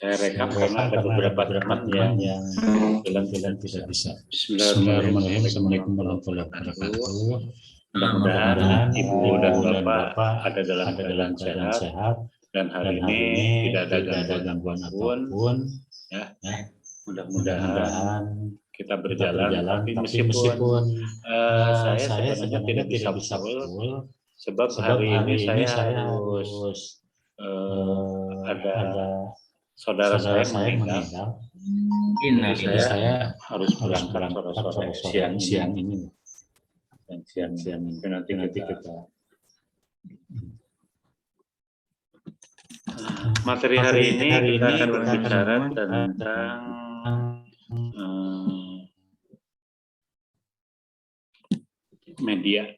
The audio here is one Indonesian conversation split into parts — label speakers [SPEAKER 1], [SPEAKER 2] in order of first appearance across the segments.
[SPEAKER 1] Saya rekap karena ada beberapa teman yang jalan-jalan tidak bisa. Bismillahirrahmanirrahim. Assalamualaikum warahmatullahi wabarakatuh. Mudah-mudahan Ibu dan Bapak ada dalam keadaan sehat dan hari ini tidak ada gangguan apapun. Ya. Mudah-mudahan kita berjalan. Tapi meskipun saya sebenarnya tidak bisa full, sebab hari ini saya harus ada saudara saya meninggal. Jadi saya harus berangkat sore siang ini. Dan siang ini nanti kita materi hari ini kita akan berbicara tentang media.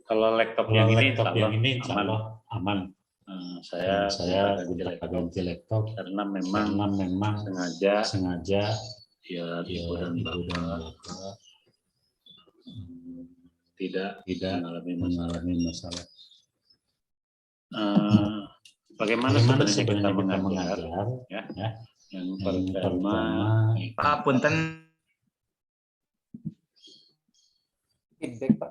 [SPEAKER 1] Kalau laptop yang ini aman. Saya tidak ganti laptop karena memang sengaja ya Ibu dan Bapak tidak mengalami masalah. Bagaimana sebenarnya kita mengajar? Ya. Yang pertama,
[SPEAKER 2] Pak Punten. Feedback, Pak.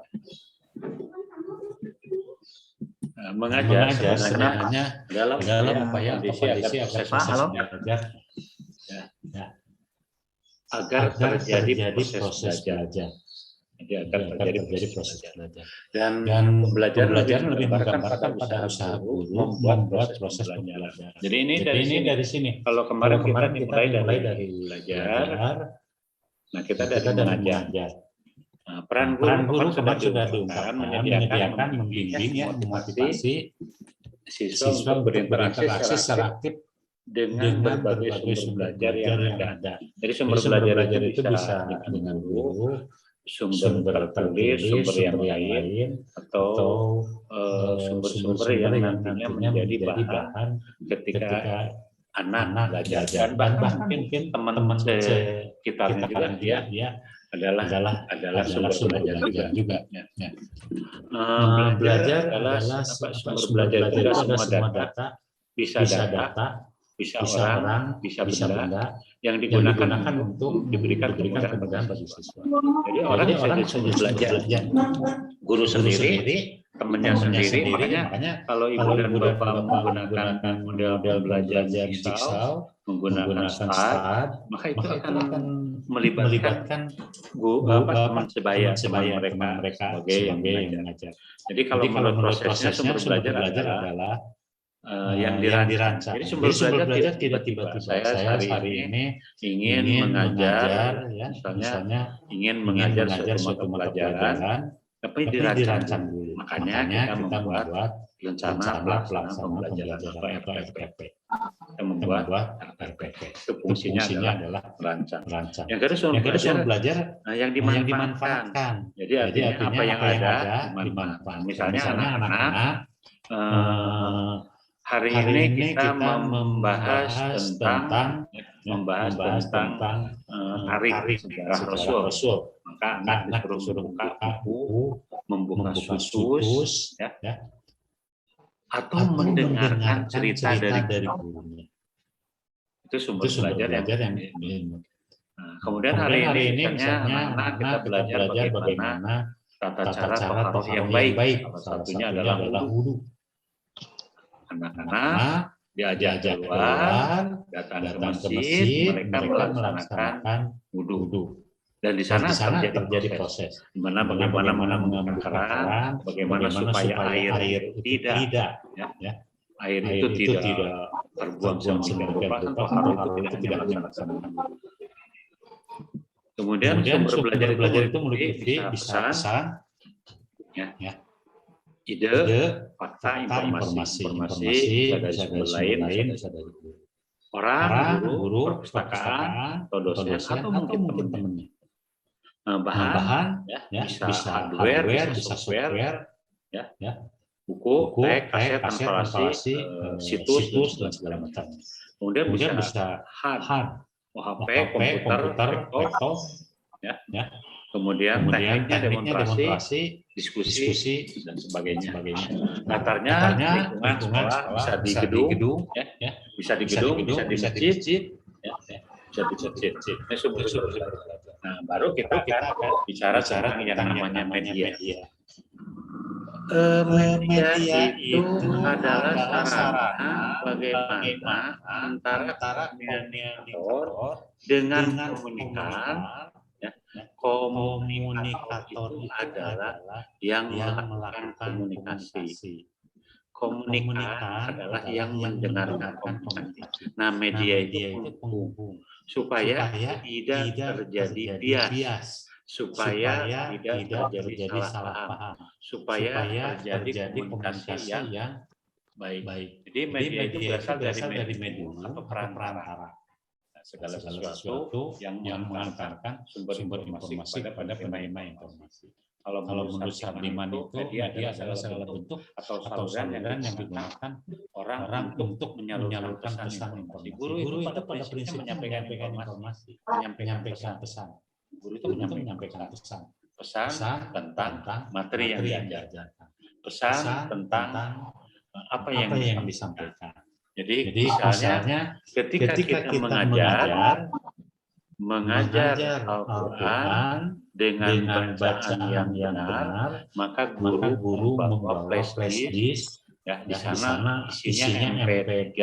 [SPEAKER 1] Mengajar sebenarnya dalam upaya kondisi proses belajar agar terjadi proses belajar. Jadi agar terjadi proses belajar. Dan pembelajaran lebih menggambarkan pada usaha guru membuat proses pembelajaran. Jadi ini dari sini. Kalau kemarin kita dimulai dari belajar, nah kita dari mengajar. Nah, peran guru kemarin sudah diungkapkan, menyediakan, membimbing, memotivasi siswa untuk berinteraksi secara aktif dengan berbagai sumber belajar yang ada. Jadi sumber belajar itu bisa dengan guru, sumber tertulis, sumber yang lain, atau sumber-sumber yang nantinya menjadi bahan ketika anak belajar. Dan bahkan mungkin teman-teman sekitarnya juga dia adalah sumber belajar juga. Belajar adalah sumber belajar juga, semua data, bisa orang, bisa benda yang digunakan untuk diberikan kemudahan bagi siswa. Jadi orang bisa jadi sumber belajar. Guru sendiri, temannya sendiri, makanya kalau Ibu dan Bapak menggunakan model belajar digital, menggunakan STAD, maka itu akan melibatkan teman sebaya mereka sebagai yang mengajar. Jadi kalau menurut prosesnya sumber belajar adalah yang dirancang. Jadi sumber belajar tidak tiba-tiba saya hari ini ingin mengajar, misalnya ingin mengajar suatu mata pelajaran, tapi dirancang dulu. Makanya kita membuat rencana pelaksanaan pembelajaran atau RPP. Kita membuat RPP. Itu fungsinya adalah merancang. Yang kedua sumber belajar yang dimanfaatkan. Jadi artinya apa yang ada dimanfaatkan. Misalnya anak-anak hari ini kita membahas tentang tarikh sejarah Rasul. Maka anak disuruh buka buku, membuka susus, atau mendengarkan cerita dari gurunya. Itu sumber belajar yang kemudian hari ini misalnya anak kita belajar bagaimana tata cara taharah yang baik. Salah satunya adalah wudu. Anak-anak diajak keluar, datang ke masjid, mereka melaksanakan wudu. Dan di sana terjadi proses, di mana bagaimana mengamankan keran, bagaimana supaya air tidak air itu tidak terbuang sedemikian rupa atau itu tidak melaksanakan. Kemudian sumber belajar itu meliputi bisa pesan, ide, fakta, informasi bisa dari sumber lain, bisa dari guru. Orang, guru, perpustakaan, atau dosen, atau mungkin teman-temannya. Bahan bisa hardware, bisa software, buku, kaset, instalasi, situs, dan segala macam. Kemudian bisa hard, HP, komputer, laptop, kemudian tekniknya demonstrasi, diskusi, dan sebagainya. Latarnya lingkungan sekolah bisa di gedung, bisa di masjid, bisa di masjid. Ini sumber belajar. Nah, baru kita akan bicara tentang yang namanya media. Media itu adalah sarana bagaimana antara komunikator dengan komunikator itu adalah yang melakukan komunikasi. Komunikan adalah yang mendengarkan komunikasi. Nah, media itu penghubung supaya tidak terjadi bias, supaya tidak terjadi salah paham, supaya terjadi komunikasi yang baik. Jadi media itu berasal dari medium atau perantara. Segala sesuatu yang mengantarkan sumber informasi kepada penerima informasi. Kalau menurut Sabriman itu media adalah segala bentuk atau saluran yang digunakan orang untuk menyalurkan pesan informasi. Guru itu pada prinsipnya menyampaikan informasi, menyampaikan pesan. Guru itu menyampaikan pesan tentang materi yang diajarkan, pesan tentang apa yang disampaikan. Jadi misalnya ketika kita mengajar Al-Quran dengan bacaan yang benar, maka guru membawa flash disk, di sana isinya MP3,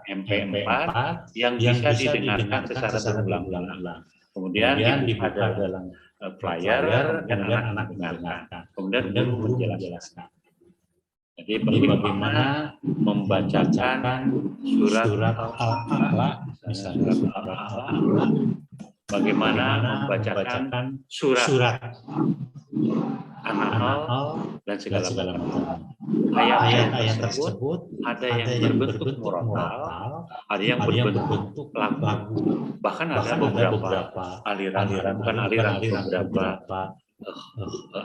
[SPEAKER 1] MP4 yang bisa didengarkan secara berulang-ulang. Kemudian dibuka dalam flyer dan anak mendengarkan. Kemudian guru menjelaskan. Jadi bagaimana membacakan surat Al-A'la, misalnya surat Al-A'la, bagaimana membacakan surat An-Nahl dan segala macam. Ayat-ayat tersebut ada yang berbentuk murotal, ada yang berbentuk lagu. Bahkan ada beberapa beberapa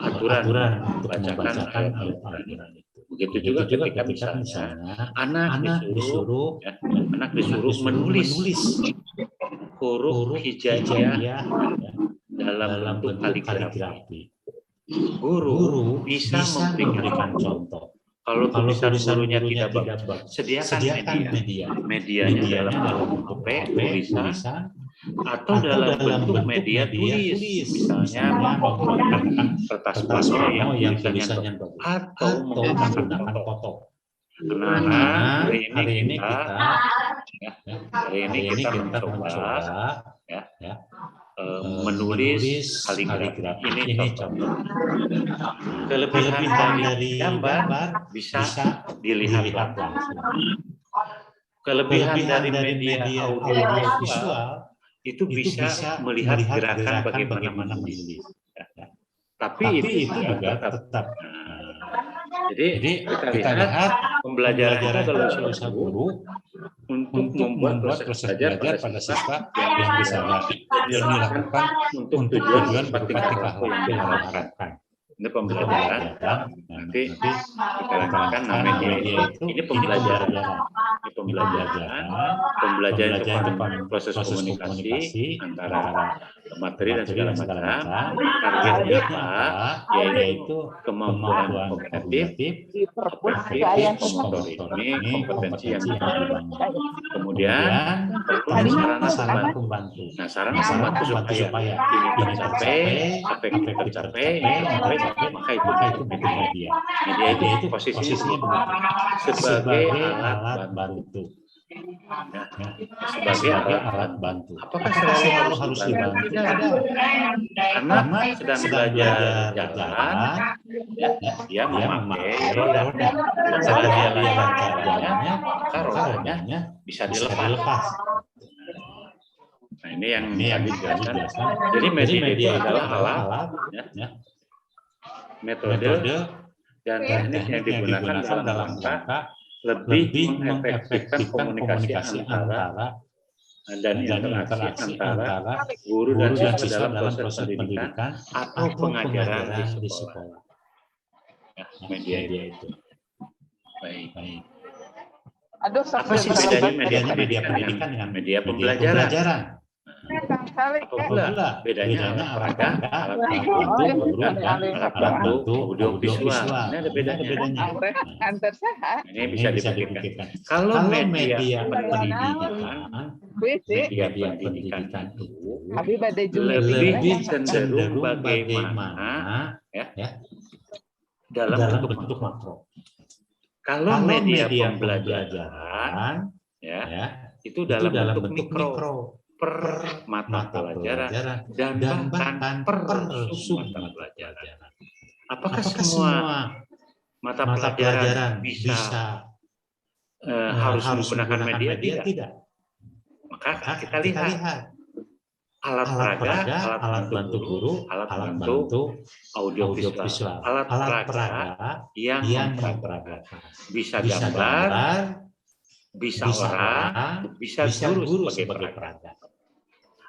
[SPEAKER 1] aturan untuk membacakan Al-Quran. Begitu juga ketika misalnya anak disuruh menulis huruf hijaiyah dalam bentuk kaligrafi. Guru bisa memberikan contoh. Kalau tulisan gurunya tidak bagus, sediakan medianya dalam bentuk tulisan atau dalam bentuk media tulis, misalnya menggunakan kertas plasma yang tulisannya bagus, atau menggunakan foto. Nah, hari ini kita mencoba menulis kaligrafi. Ini contoh. Kelebihan dari gambar bisa dilihat langsung. Kelebihan dari media audiovisual itu bisa melihat gerakan bagaimana menulis. Tapi itu juga tetap. Jadi kita lihat pembelajaran adalah usaha guru untuk membuat proses belajar pada siswa yang bisa dilakukan untuk tujuan bertingkah laku yang diharapkan. Ini pembelajaran, nanti kita lakukan media itu. Ini pembelajaran itu proses komunikasi antara materi dan segala macam. Targetnya apa? Yaitu kemampuan kognitif, afektif, motorik. Ini kompetensi yang dibangun. Kemudian sarana pembantu. Nah, sarana pembantu supaya ini tercapai, afektif tercapai, maka itu media. Media itu posisinya sebagai alat bantu. Sebagai alat bantu. Apakah selalu harus dibantu? Karena sedang belajar jalan, dia memakai roda. Setelah dia lancar jalannya, maka rodanya bisa dilepas. Nah, ini yang dijelaskan. Jadi media itu adalah alat, metode dan teknik yang digunakan dalam rangka lebih mengefektifkan komunikasi antara dan interaksi antara guru dan siswa dalam proses pendidikan atau pengajaran di sekolah. Media itu. Baik. Apa sih bedanya media pendidikan dengan media pembelajaran? Apabila bedanya alat peraga, alat bantu, dan alat bantu audiovisual. Ini ada bedanya.
[SPEAKER 3] Antar saha.
[SPEAKER 1] Ini bisa dipikirkan. Kalau media pendidikan, media pendidikan itu
[SPEAKER 3] Abi bade
[SPEAKER 1] lebih cenderung bagaimana ya dalam bentuk makro. Kalau media pembelajaran ya itu dalam bentuk mikro per mata pelajaran dan bahkan per sub mata pelajaran. Apakah semua mata pelajaran bisa harus menggunakan media? Tidak. Maka kita lihat alat peraga, alat bantu guru, alat bantu audiovisual, alat peraga yang memperagakan. Bisa gambar, bisa orang, bisa guru sebagai peraga.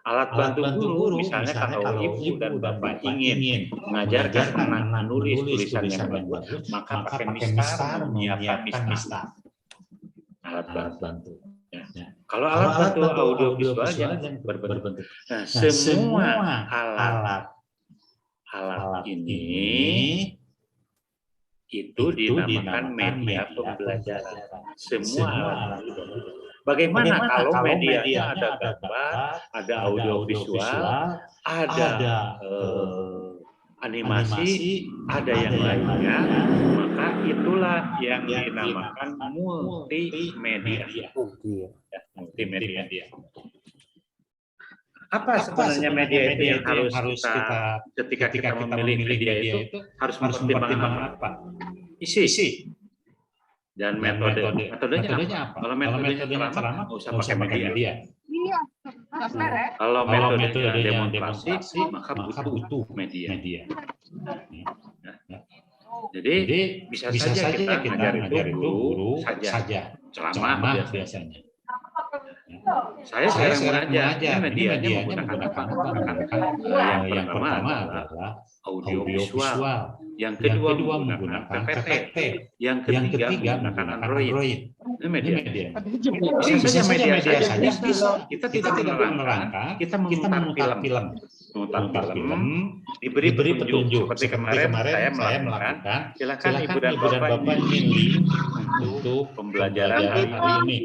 [SPEAKER 1] Alat bantu guru, misalnya kalau ibu dan bapak ingin mengajarkan anak menulis tulisan yang bagus, maka pakai mistar, menyiapkan mistar. Alat bantu. Ya. Kalau alat bantu audiovisual yang berbentuk. Nah, semua alat ini itu dinamakan media pembelajaran. Semua alat. Bagaimana kalau medianya ada gambar, ada audiovisual, ada animasi, ada yang lainnya, maka itulah yang dinamakan multimedia. Multimedia. Apa sebenarnya media itu yang harus kita ketika kita memilih media itu harus mempertimbangkan apa? Isi. Dan metodenya apa? Kalau metodenya ceramah, nggak usah pakai media.
[SPEAKER 3] Iya.
[SPEAKER 1] Kalau metodenya demonstrasi, maka butuh media. Jadi bisa saja kita ngajar itu guru saja, ceramah biasanya. Saya sekarang mengajar, medianya menggunakan apa? Yang pertama adalah audiovisual. Yang kedua menggunakan PPT, yang ketiga menggunakan Android. Ini media. Bisa saja media saja. Kita tidak menerangkan, kita memutar film. Diberi petunjuk. Seperti kemarin saya melakukan. Silakan ibu dan bapak ini untuk pembelajaran hari ini.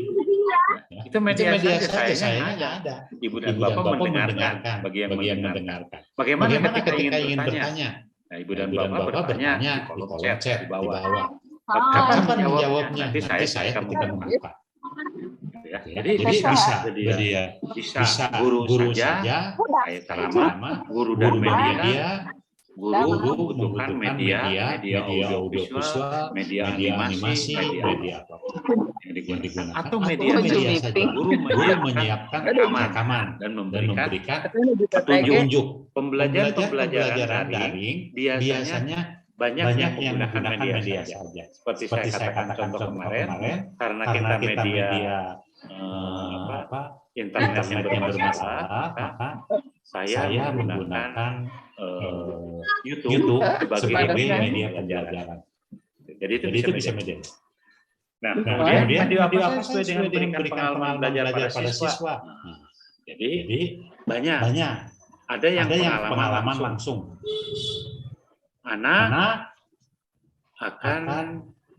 [SPEAKER 1] Itu media saja, sayangnya ada. Ibu dan bapak mendengarkan, bagi yang mendengarkan. Bagaimana ketika ingin bertanya? Nah, ibu dan bapak bertanya di kolom chat di bawah. Kapan menjawabnya? Nanti saya ketika menghafal. Jadi bisa guru saja, kayak ceramah, guru dan media. Guru membutuhkan media audiovisual, media animasi, media yang digunakan. Atau media saja. Guru menyiapkan rekaman dan memberikan petunjuk. Pembelajaran daring biasanya banyak yang menggunakan media saja. Seperti saya katakan contoh kemarin, karena kita media internet yang bermasalah, maka saya menggunakan YouTube sebagai media pembelajaran. Jadi itu bisa media. Nah, kemudian video apa sesuai dengan memberikan pengalaman belajar pada siswa. Jadi banyak. Ada yang pengalaman langsung. Anak akan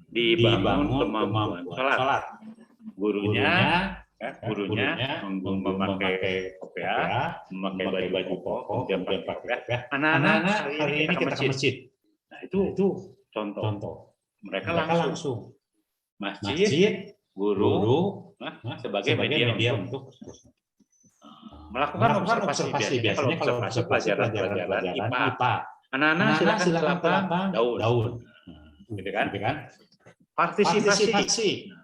[SPEAKER 1] dibangun kemampuan sholat. Gurunya memakai kopiah, memakai baju koko, kemudian pakai anak-anak hari ini kita ke masjid. Nah, itu contoh. Mereka langsung masjid, guru sebagai media untuk melakukan observasi. Biasanya kalau observasi pelajaran IPA, anak-anak silakan ke lapang daun. Gitu kan? Partisipasi.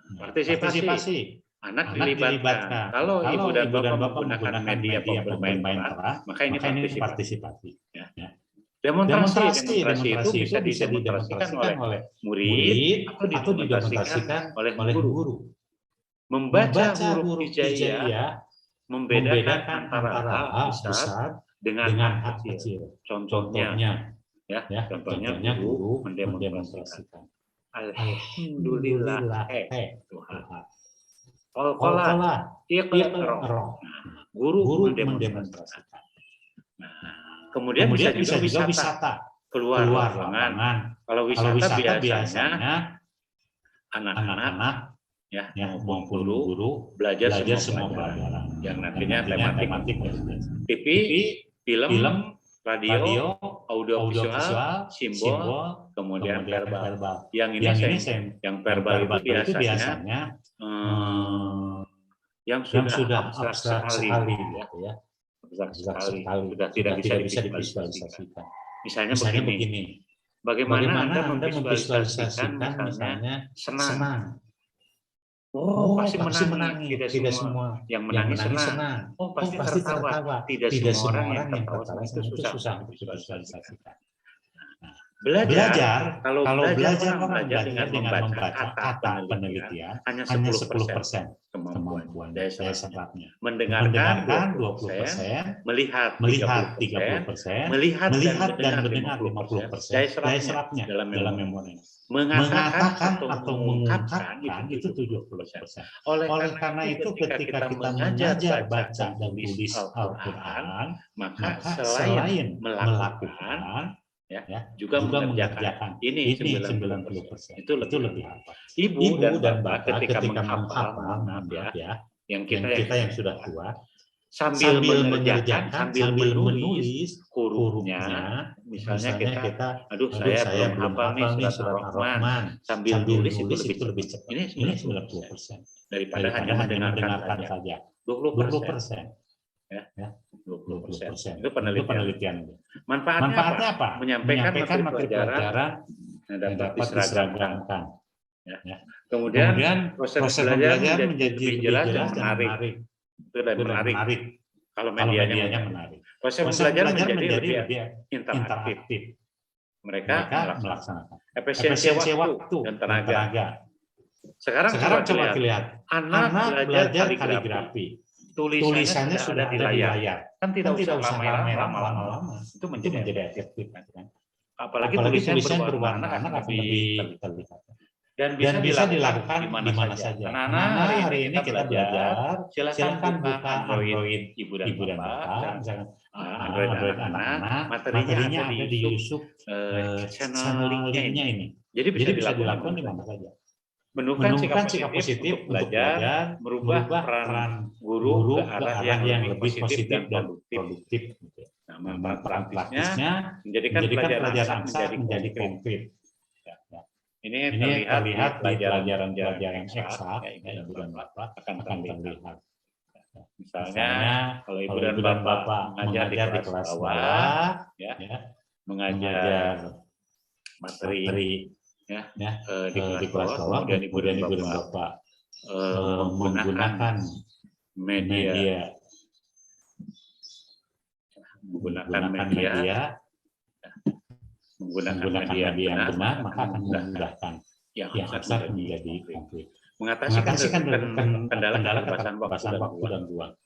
[SPEAKER 1] Anak dilibatkan. Kalau ibu dan bapak menggunakan media bermain peran, maka ini partisipasi. Demonstrasi itu bisa didemonstrasikan oleh murid atau didemonstrasikan oleh guru. Membaca huruf hijaiyah membedakan antara A besar dengan A kecil. Contohnya guru mendemonstrasikan. Alhamdulillah Tuhan. Kol-kolan,
[SPEAKER 3] iqra.
[SPEAKER 1] guru
[SPEAKER 3] Guru
[SPEAKER 1] mendemonstrasikan.
[SPEAKER 3] mendemonstrasikan.
[SPEAKER 1] Kemudian bisa juga wisata, keluar lapangan. Kalau
[SPEAKER 3] Kalau
[SPEAKER 1] wisata
[SPEAKER 3] wisata
[SPEAKER 1] biasanya
[SPEAKER 3] biasanya
[SPEAKER 1] anak-anak
[SPEAKER 3] anak-anak
[SPEAKER 1] maupun
[SPEAKER 3] maupun
[SPEAKER 1] guru
[SPEAKER 3] guru
[SPEAKER 1] belajar
[SPEAKER 3] belajar
[SPEAKER 1] semua
[SPEAKER 3] semua
[SPEAKER 1] pelajaran
[SPEAKER 3] pelajaran
[SPEAKER 1] yang
[SPEAKER 3] yang
[SPEAKER 1] nantinya
[SPEAKER 3] nantinya
[SPEAKER 1] tematik
[SPEAKER 3] tematik
[SPEAKER 1] TV,
[SPEAKER 3] film,
[SPEAKER 1] film, radio,
[SPEAKER 3] radio,
[SPEAKER 1] audiovisual,
[SPEAKER 3] audiovisual,
[SPEAKER 1] simbol,
[SPEAKER 3] simbol,
[SPEAKER 1] kemudian
[SPEAKER 3] kemudian
[SPEAKER 1] verbal.
[SPEAKER 3] verbal.
[SPEAKER 1] Yang ini
[SPEAKER 3] Yang ini
[SPEAKER 1] yang verbal itu biasanya
[SPEAKER 3] biasanya
[SPEAKER 1] yang
[SPEAKER 3] yang
[SPEAKER 1] sudah
[SPEAKER 3] sudah
[SPEAKER 1] abstrak
[SPEAKER 3] abstrak
[SPEAKER 1] sekali,
[SPEAKER 3] sekali,
[SPEAKER 1] ya.
[SPEAKER 3] ya.
[SPEAKER 1] Abstrak
[SPEAKER 3] Abstrak
[SPEAKER 1] sekali,
[SPEAKER 3] sekali.
[SPEAKER 1] sudah tidak bisa divisualisasikan.
[SPEAKER 3] divisualisasikan.
[SPEAKER 1] Misalnya
[SPEAKER 3] Misalnya
[SPEAKER 1] begini,
[SPEAKER 3] begini,
[SPEAKER 1] bagaimana Anda
[SPEAKER 3] Anda
[SPEAKER 1] memvisualisasikan
[SPEAKER 3] memvisualisasikan
[SPEAKER 1] misalnya senang?
[SPEAKER 3] senang.
[SPEAKER 1] Oh, pasti
[SPEAKER 3] menangis.
[SPEAKER 1] menangis. Tidak semua yang
[SPEAKER 3] yang
[SPEAKER 1] menangis
[SPEAKER 3] menangis
[SPEAKER 1] senang.
[SPEAKER 3] senang.
[SPEAKER 1] Oh, pasti tertawa. Tidak semua orang yang tertawa senang itu susah
[SPEAKER 3] untuk divisualisasikan.
[SPEAKER 1] Belajar, kalau belajar
[SPEAKER 3] orang
[SPEAKER 1] belajar
[SPEAKER 3] belajar
[SPEAKER 1] dengan membaca kata
[SPEAKER 3] penelitian
[SPEAKER 1] hanya
[SPEAKER 3] hanya
[SPEAKER 1] 10%
[SPEAKER 3] 10%
[SPEAKER 1] kemampuan
[SPEAKER 3] kemampuan
[SPEAKER 1] daya
[SPEAKER 3] daya
[SPEAKER 1] serapnya.
[SPEAKER 3] serapnya.
[SPEAKER 1] Mendengarkan
[SPEAKER 3] 20%,
[SPEAKER 1] 20%, melihat
[SPEAKER 3] melihat
[SPEAKER 1] 30%,
[SPEAKER 3] 30%,
[SPEAKER 1] melihat
[SPEAKER 3] dan mendengar
[SPEAKER 1] 50%
[SPEAKER 3] 50%
[SPEAKER 1] daya serapnya dalam memori. Mengatakan atau mengungkapkan itu 70%. Oleh karena itu ketika kita mengajar baca dan tulis Al-Quran, maka selain melakukan juga mengerjakan. Ini 90%. Itu lebih apa? Ibu dan bapak ketika menghafal, yang kita yang sudah tua, sambil mengerjakan, sambil menulis hurufnya, misalnya kita, saya belum hafal nih surat Ar-Rahman, sambil nulis itu lebih cepat. Ini 90% daripada hanya mendengarkan saja. 20%. 20%. Itu penelitian. Manfaatnya apa? Menyampaikan materi pelajaran dapat diseragamkan. Kemudian proses belajar menjadi lebih jelas dan menarik. Itu dan menarik. Kalau medianya menarik. Proses belajar menjadi lebih interaktif. Mereka melaksanakan. Efisiensi waktu dan tenaga. Sekarang coba lihat. Anak belajar kaligrafi. Tulisannya sudah ada di layar. Kan tidak usah ramai lama-lama. Itu menjadi efektif. Apalagi tulisan berwarna akan lebih terlihat. Dan bisa dilakukan di mana saja. Anak-anak hari ini kita belajar, silakan buka Android ibu dan bapak, misalkan Android anak-anak, materinya ada di YouTube channel linknya ini. Jadi bisa dilakukan di mana saja. Menumbuhkan sikap positif untuk belajar, merubah peran guru ke arah yang lebih positif dan produktif. Nah, manfaat praktisnya menjadikan pelajaran menjadi konkret. Ini terlihat di pelajaran eksak, ibu dan bapak akan terlihat. Misalnya, kalau ibu dan bapak mengajar di kelas bawah, mengajar materi di kelas bawah, kemudian ibu dan bapak menggunakan media yang benar, maka akan memudahkan yang eksak menjadi konkret. Mengatasi kendala keterbatasan waktu dan ruang.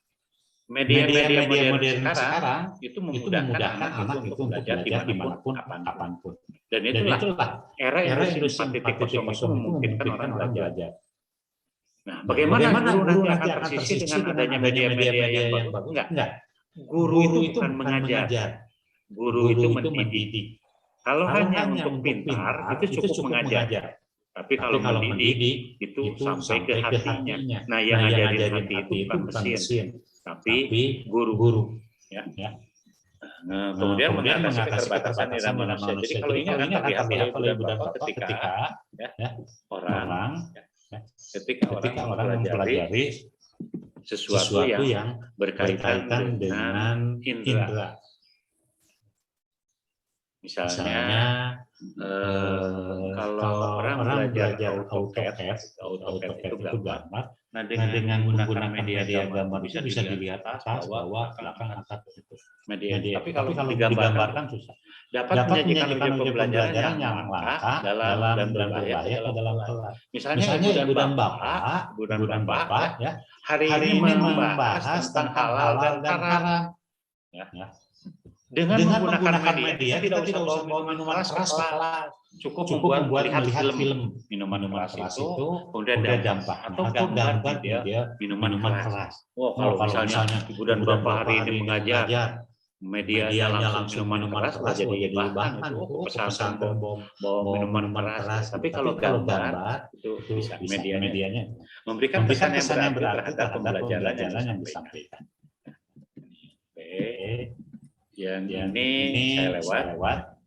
[SPEAKER 1] Media modern sekarang itu memudahkan anak itu untuk belajar dimanapun, kapanpun. Dan itulah era industri 4.0 itu memungkinkan orang belajar. Nah, bagaimana guru nanti akan tersisi dengan adanya media-media yang bagus? Enggak. Guru itu bukan mengajar. Guru itu mendidik. Kalau hanya untuk pintar, itu cukup mengajar. Tapi kalau mendidik, itu sampai ke hatinya. Nah, yang ngajarin hati itu bukan mesin, tapi guru. Nah, kemudian mengatasi keterbatasan nilai manusia. Jadi kalau ini akan terlihat oleh ibu dan bapak ketika orang mempelajari sesuatu yang berkaitan dengan indera. Misalnya, kalau orang belajar AutoCAD itu gambar, nah dengan menggunakan media gambar itu bisa dilihat atas, bawah, belakang, atas itu. Media. Tapi kalau digambarkan susah. Dapat menyajikan audio pembelajaran yang langka dan berbahaya dalam kelas. Misalnya ibu dan bapak, hari ini membahas tentang halal dan haram. Dengan menggunakan media, kita tidak usah bawa minuman keras ke kelas. Cukup membuat melihat film minuman keras itu, kemudian dampak atau gambar media minuman keras. Oh, kalau misalnya ibu dan bapak hari ini mengajar, medianya langsung minuman keras, jadi bahan itu pesantren bawa minuman keras. Tapi kalau gambar itu bisa medianya memberikan pesan yang berarti terhadap pembelajaran yang disampaikan. Oke, yang ini saya lewat.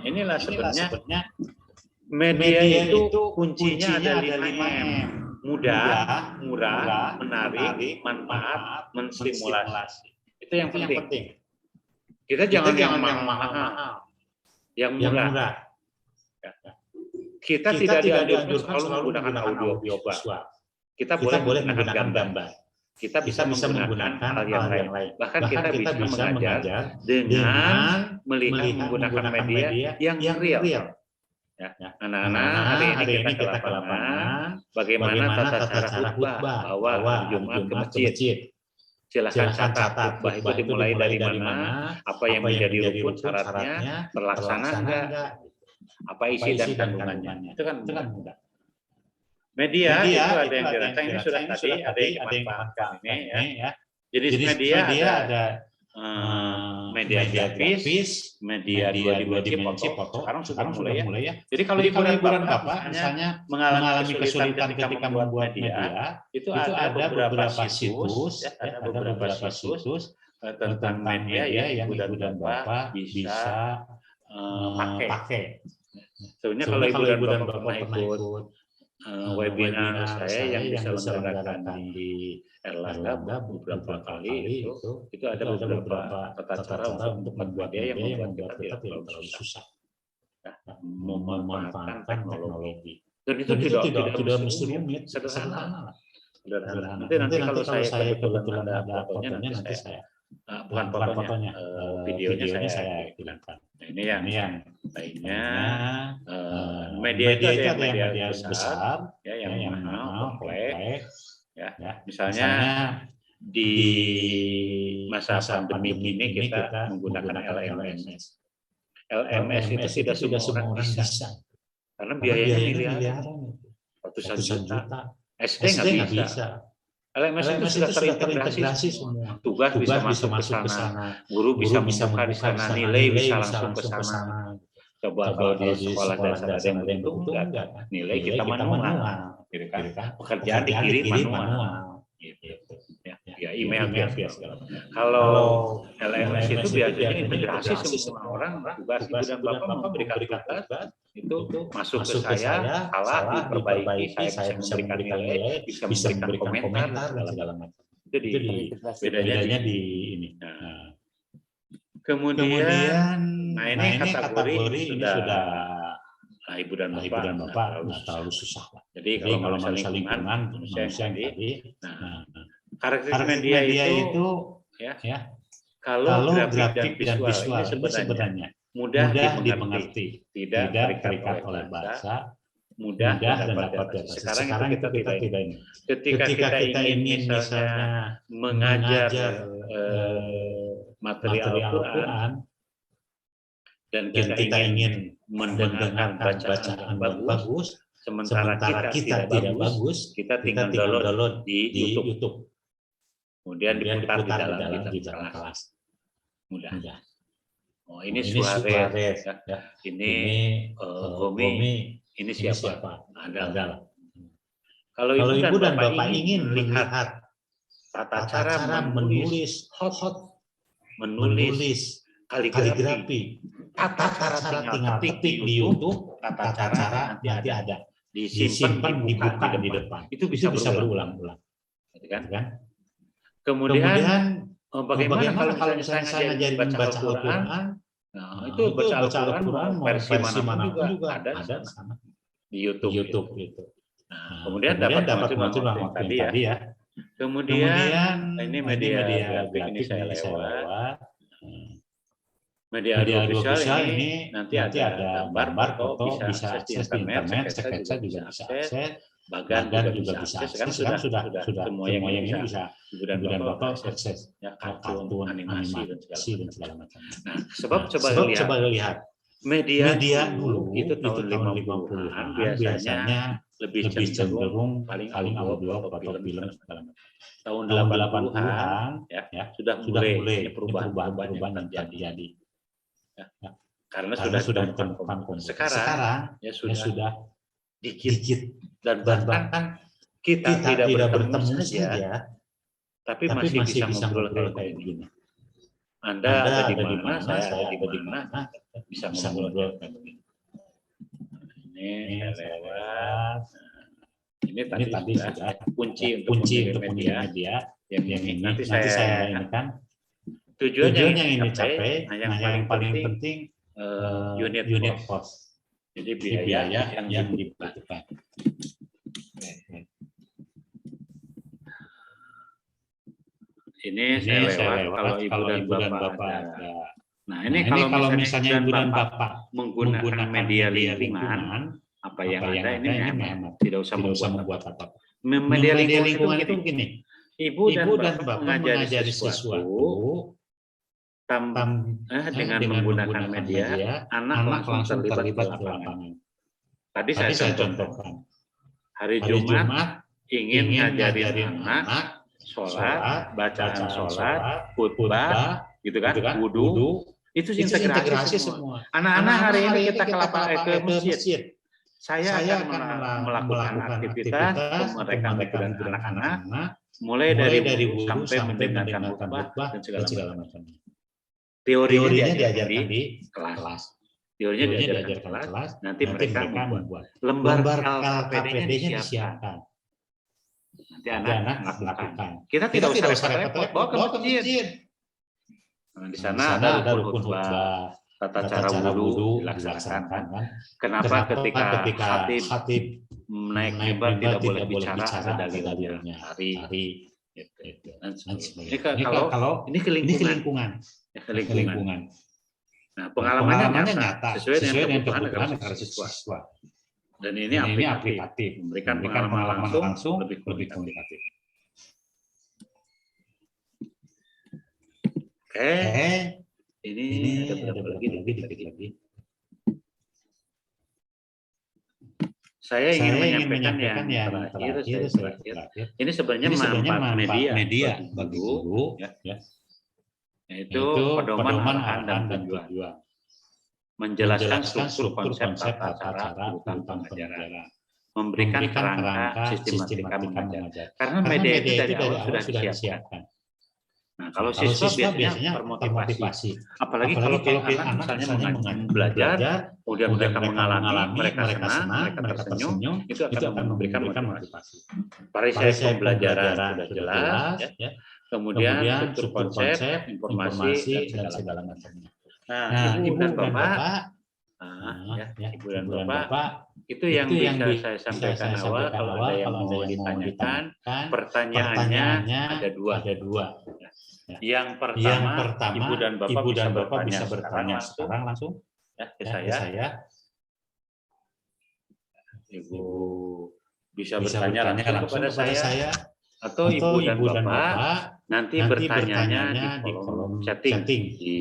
[SPEAKER 1] Inilah sebenarnya media itu kuncinya ada 5M. Mudah, murah, menarik, manfaat, menstimulasi. Itu yang penting. Kita jangan yang mahal, yang murah. Kita tidak dianjurkan selalu menggunakan audio visual. Kita boleh menggunakan gambar. Kita bisa menggunakan hal yang lain. Bahkan kita bisa mengajar dengan melihat menggunakan media yang real. Ya. Anak-anak, hari ini kita ke lapangan, bagaimana tata cara khutbah bahwa Jumat ke masjid. Silakan catat khutbah itu dimulai dari mana, apa yang menjadi rukun syaratnya, terlaksana enggak, apa isi dan kandungannya. Itu kan mudah. Media itu ada yang dirancang, ini sudah tadi, ada yang dimanfaatkan ini ya. Jadi media ada media grafis, media dua dimensi foto. Sekarang sudah mulai ya. Jadi kalau hiburan Bapak misalnya mengalami kesulitan ketika membuat media, itu ada beberapa situs, tentang media yang ibu dan Bapak bisa pakai. Sebenarnya kalau ibu dan Bapak pernah ikut webinar saya yang diselenggarakan di Erlangga beberapa kali itu ada beberapa tata cara untuk membuat media yang membuat kita tidak terlalu susah memanfaatkan teknologi. Dan itu tidak mesti rumit, sederhana. Nanti kalau saya kebetulan ada fotonya nanti saya bukan fotonya, videonya saya kirimkan. Ini yang lainnya. Media itu ada yang media besar, ya, yang mahal, kompleks. Ya, misalnya di masa pandemi ini kita menggunakan LMS. LMS itu tidak semua orang bisa, karena biayanya miliaran, ratusan juta. SD nggak bisa. LMS itu sudah terintegrasi semua. Tugas bisa masuk ke sana, guru bisa membuka di sana, nilai bisa langsung ke sana. Coba kalau di sekolah dasar ada yang begitu enggak, nilai kita manual, gitu kan? Pekerjaan dikirim manual, gitu. Ya email biasa. Kalau LMS itu biasanya integrasi semua orang, tugas ibu dan bapak memberikan tugas itu masuk ke saya, salah diperbaiki, saya bisa memberikan nilai, bisa memberikan komentar dan segala macam. Jadi bedanya di ini. Kemudian, ini kategori ini sudah ibu dan bapak nggak terlalu susah lah. Jadi kalau manusia lingkungan, manusia yang tadi, karakter media itu ya kalau grafik dan visual ini sebenarnya mudah dimengerti, tidak terikat oleh bahasa, mudah dan dapat diatasi. Sekarang kita tidak ini. Ketika kita ingin misalnya mengajar material Al-Quran dan kita ingin mendengarkan bacaan yang bagus, sementara kita tidak bagus, kita tinggal download di YouTube. Kemudian diputar di dalam kelas. Mudah. Oh, ini Suarez, ya. Ini Gomi, ini siapa? Ada. Kalau ibu dan bapak ingin melihat tata cara menulis menulis kaligrafi, tata cara tinggal ketik di YouTube, tata cara nanti ada disimpan dibuka di depan. Itu bisa berulang-ulang, kan? Kemudian bagaimana kalau misalnya saya ngajarin baca Al-Quran? Nah, itu baca Al-Quran versi mana juga ada di YouTube gitu. Nah, kemudian dapat macam-macam tadi ya. Kemudian ini media grafik ini saya lewat. Media audiovisual ini nanti ada gambar, foto, bisa akses di internet, sketsa juga bisa akses. Bagan juga bisa akses. Sekarang sudah semua yang ini bisa Ibu dan Bapak akses ya, kartun, animasi dan segala macam. Nah, sebab coba lihat media dulu itu tahun 50-an biasanya lebih cenderung paling audio atau film segala macam. Tahun 80-an ya sudah mulai perubahan yang terjadi. Ya, karena sudah ditemukan komputer. Sekarang ya sudah dikit dan bahkan kita tidak bertemu saja, tapi masih bisa ngobrol kayak begini. Anda ada di mana, saya ada di mana, bisa ngobrol kayak begini. Ini saya lewat. Ini tadi sudah kunci untuk media yang ini. Nanti saya ini kan tujuan yang ini capai. Nah, yang paling penting unit cost. Jadi biaya yang dibutuhkan. Ini saya lewat kalau Ibu dan Bapak ada. Nah, ini kalau misalnya Ibu dan Bapak menggunakan media lingkungan, apa yang ada ini memang tidak usah membuat apa-apa. Media lingkungan itu begini. Ibu dan Bapak mengajari sesuatu dengan menggunakan media, anak langsung terlibat di lapangan. Tadi saya contohkan. Hari Jumat ingin ngajarin anak sholat, bacaan sholat, khutbah, gitu kan, wudu, itu integrasi semua. Anak-anak hari ini kita ke masjid. Saya akan melakukan aktivitas mereka dan anak-anak, mulai dari wudu sampai mendengarkan khutbah dan segala macam. Teorinya diajarkan di kelas. Teorinya diajarkan di kelas, nanti mereka membuat lembar LKPD-nya disiapkan. Nanti anak melakukan. Kita tidak usah repot-repot, bawa ke masjid. Nah, di sana ada rukun khutbah, tata cara wudu dilaksanakan. Kenapa ketika khatib naik mimbar tidak boleh bicara, ada dalilnya. Hari. Ini kalau ini ke lingkungan. Nah, pengalamannya nyata sesuai dengan kebutuhan agar siswa. Dan ini aplikatif, memberikan pengalaman langsung lebih kualitatif. Oke, ini ada berapa lagi? Dikit lagi. Saya ingin menyampaikan yang terakhir. Ini sebenarnya manfaat media bagi guru, yaitu pedoman arahan dan tujuan. Menjelaskan struktur konsep tata cara tentang pembelajaran, memberikan kerangka sistematika mengajar. Karena media itu dari awal sudah disiapkan. Nah, kalau siswa biasanya termotivasi. Apalagi kalau anak misalnya belajar, kemudian mereka mengalami, mereka senang, mereka tersenyum, itu akan memberikan motivasi. Variasi pembelajaran sudah jelas, kemudian struktur konsep, informasi, dan segala macamnya. Nah, Ibu dan Bapak, Ibu dan Bapak, itu yang bisa saya sampaikan awal. Kalau ada yang mau ditanyakan, pertanyaannya ada dua. Yang pertama, Ibu dan Bapak bisa bertanya sekarang langsung ke saya. Ibu bisa bertanya langsung kepada saya, atau Ibu dan Bapak nanti bertanyanya di kolom chatting di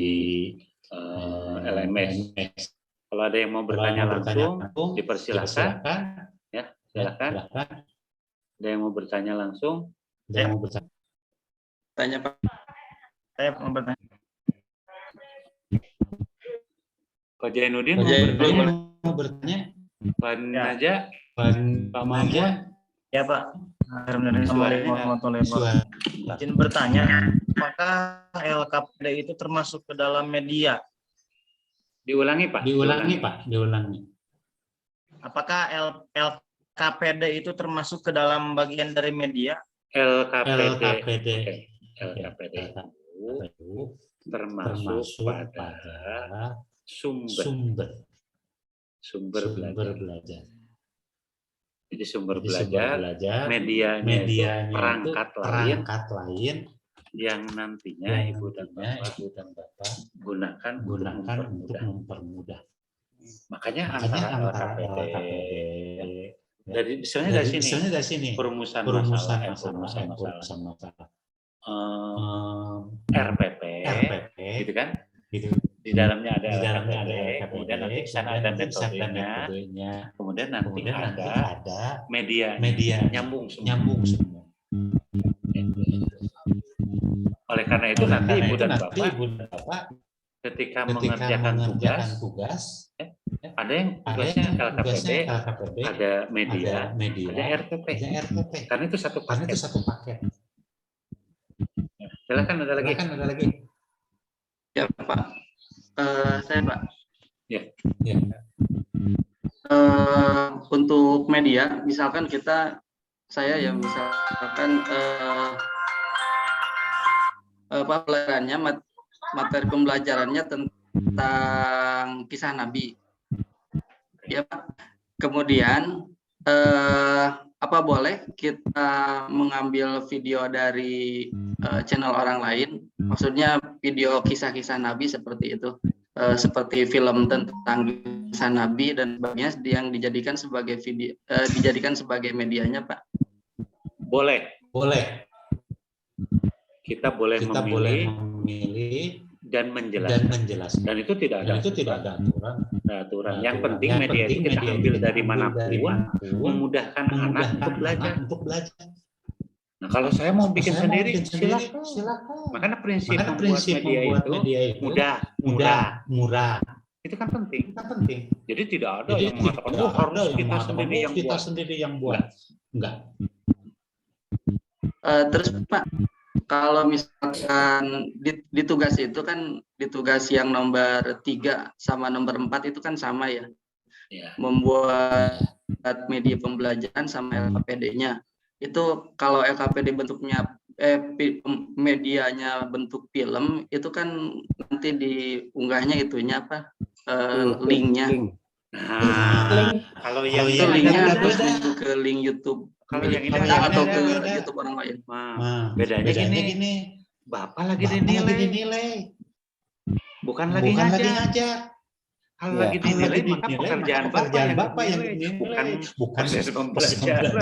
[SPEAKER 1] LMS. Kalau ada yang mau bertanya langsung, dipersilakan. Ya, silakan. Ada yang mau bertanya langsung?
[SPEAKER 2] Tanya Pak. Saya mau bertanya.
[SPEAKER 1] Pak Jainuddin mau bertanya? Pak Naja? Pak Mahmud?
[SPEAKER 2] Ya Pak. Assalamualaikum warahmatullahi wabarakatuh. Izin bertanya, apakah LKPD itu termasuk ke dalam media?
[SPEAKER 1] Diulangi Pak. Diulangi.
[SPEAKER 2] Apakah LKPD itu termasuk ke dalam bagian dari media?
[SPEAKER 1] LKPD itu termasuk pada sumber belajar. Jadi sumber belajar, medianya perangkat lain yang nantinya Ibu dan Bapak gunakan untuk mempermudah. Makanya antara LKPD Istilahnya dari sini.
[SPEAKER 3] Perumusan
[SPEAKER 1] masalah. RPP, gitu kan? Di dalamnya ada RPP, kemudian nanti di sana ada metodenya, kemudian nanti ada media nyambung semua. Oleh karena itu nanti Ibu dan Bapak ketika mengerjakan tugas, ada yang tugasnya LKPD, ada media, ada RPP. Karena itu satu paket. Silakan ada lagi.
[SPEAKER 4] Ya Pak, saya Pak.
[SPEAKER 1] Ya.
[SPEAKER 4] Untuk media, misalkan saya yang misalkan pelajarannya materi pembelajarannya tentang kisah Nabi, ya Pak. Kemudian apa boleh kita mengambil video dari channel orang lain? Maksudnya video kisah-kisah Nabi seperti itu, seperti film tentang kisah Nabi dan sebagainya yang dijadikan sebagai video, dijadikan sebagai medianya, Pak.
[SPEAKER 1] Boleh. Kita boleh memilih dan menjelaskan. Dan itu tidak ada aturan. Yang penting media itu kita ambil dari manapun, memudahkan anak untuk belajar. Nah, kalau saya mau bikin sendiri, silakan. Makanya prinsip membuat media itu murah. Itu kan penting. Jadi tidak ada yang mengatakan harus kita sendiri yang buat. Enggak.
[SPEAKER 4] Terus Pak, kalau misalkan di tugas itu kan, di tugas yang nomor 3 sama nomor 4 itu kan sama ya, membuat media pembelajaran sama LKPD-nya. Itu kalau LKPD bentuknya medianya bentuk film, itu kan nanti diunggahnya itunya apa, linknya.
[SPEAKER 1] Kalau yang
[SPEAKER 4] itu linknya harus ke link YouTube.
[SPEAKER 1] Kalau yang ini
[SPEAKER 4] atau ke YouTube orang lain.
[SPEAKER 1] Bedanya gini, Bapak lagi dinilai. Bukan lagi ngajar. Kalau lagi dinilai, maka pekerjaan Bapak yang dinilai, bukan proses pembelajaran.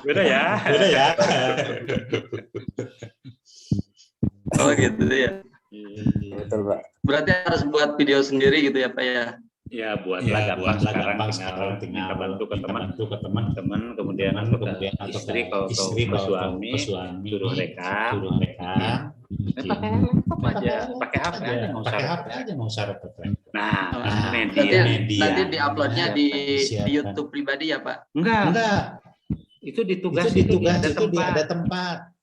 [SPEAKER 1] Beda ya.
[SPEAKER 4] Oh gitu ya.
[SPEAKER 5] Betul, Pak.
[SPEAKER 4] Berarti harus buat video sendiri gitu ya Pak ya?
[SPEAKER 1] Ya, buatlah gampang sekarang tinggal bantu ke teman-teman, kemudian atau ke istri, kalau ke suami, suruh rekam. Pakai laptop aja, pakai HP aja, nggak usah repot. Nah, media.
[SPEAKER 4] Nanti diuploadnya di YouTube pribadi ya Pak?
[SPEAKER 1] Enggak. Itu di tugas itu ada tempat.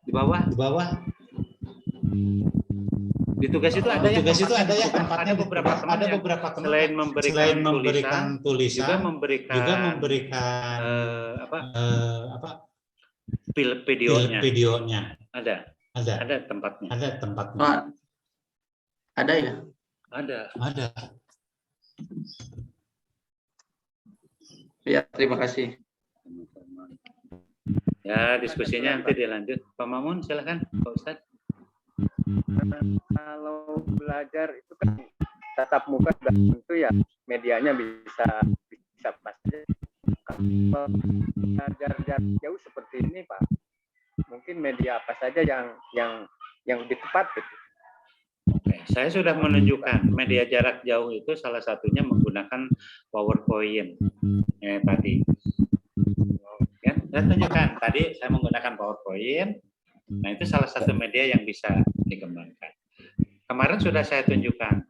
[SPEAKER 1] Di bawah. Di tugas itu ada yang tempatnya beberapa teman selain memberikan tulisan juga memberikan videonya. Ada tempatnya.
[SPEAKER 4] Oh, ada ya?
[SPEAKER 1] Ada.
[SPEAKER 4] Ya, terima kasih.
[SPEAKER 1] Ya, diskusinya nanti dilanjut. Pak Mamun, silakan, Pak Ustadz.
[SPEAKER 5] Kalau belajar itu kan tatap muka sudah tentu ya, medianya bisa pas aja. Kalau belajar jarak jauh seperti ini Pak, mungkin media apa saja yang lebih tepat gitu.
[SPEAKER 1] Oke, saya sudah menunjukkan media jarak jauh itu salah satunya menggunakan PowerPoint tadi. Ya, saya tunjukkan tadi saya menggunakan PowerPoint. Nah, itu salah satu media yang bisa dikembangkan. Kemarin sudah saya tunjukkan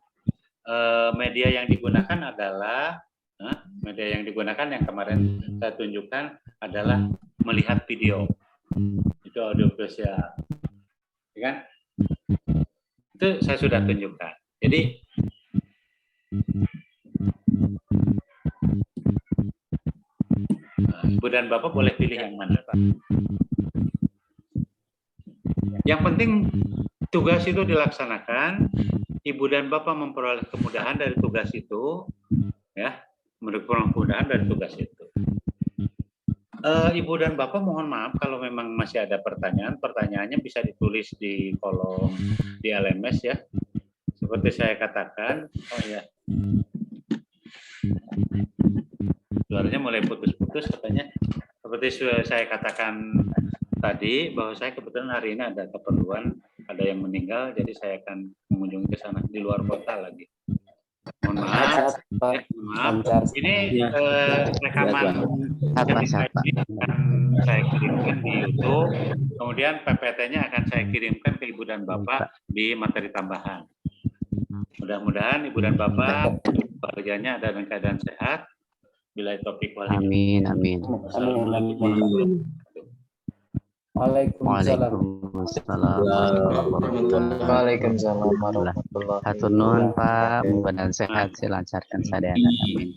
[SPEAKER 1] media yang digunakan adalah yang kemarin saya tunjukkan adalah melihat video. Itu audio visual, ya kan? Itu saya sudah tunjukkan. Jadi Ibu dan Bapak boleh pilih yang mana, Pak? Yang penting tugas itu dilaksanakan, Ibu dan Bapak memperoleh kemudahan dari tugas itu, ya, memperoleh kemudahan dari tugas itu. Ibu dan Bapak mohon maaf kalau memang masih ada pertanyaannya bisa ditulis di kolom di LMS ya. Seperti saya katakan, Suaranya mulai putus-putus katanya. Seperti saya katakan tadi bahwa saya kebetulan hari ini ada keperluan, ada yang meninggal, jadi saya akan mengunjungi ke sana di luar kota lagi. Mohon maaf, maaf. Ini rekaman yang saya kirimkan di YouTube, kemudian PPT-nya akan saya kirimkan ke Ibu dan Bapak di materi tambahan. Mudah-mudahan Ibu dan Bapak keluarganya ada dalam keadaan sehat. Bila topik wali.
[SPEAKER 6] Amin, amin. Waalaikumsalam.
[SPEAKER 2] Waalaikumsalam warahmatullahi wabarakatuh.
[SPEAKER 6] Hatur nuhun Pak, mudah-mudahan sehat, dilancarkan sadayana. Amin.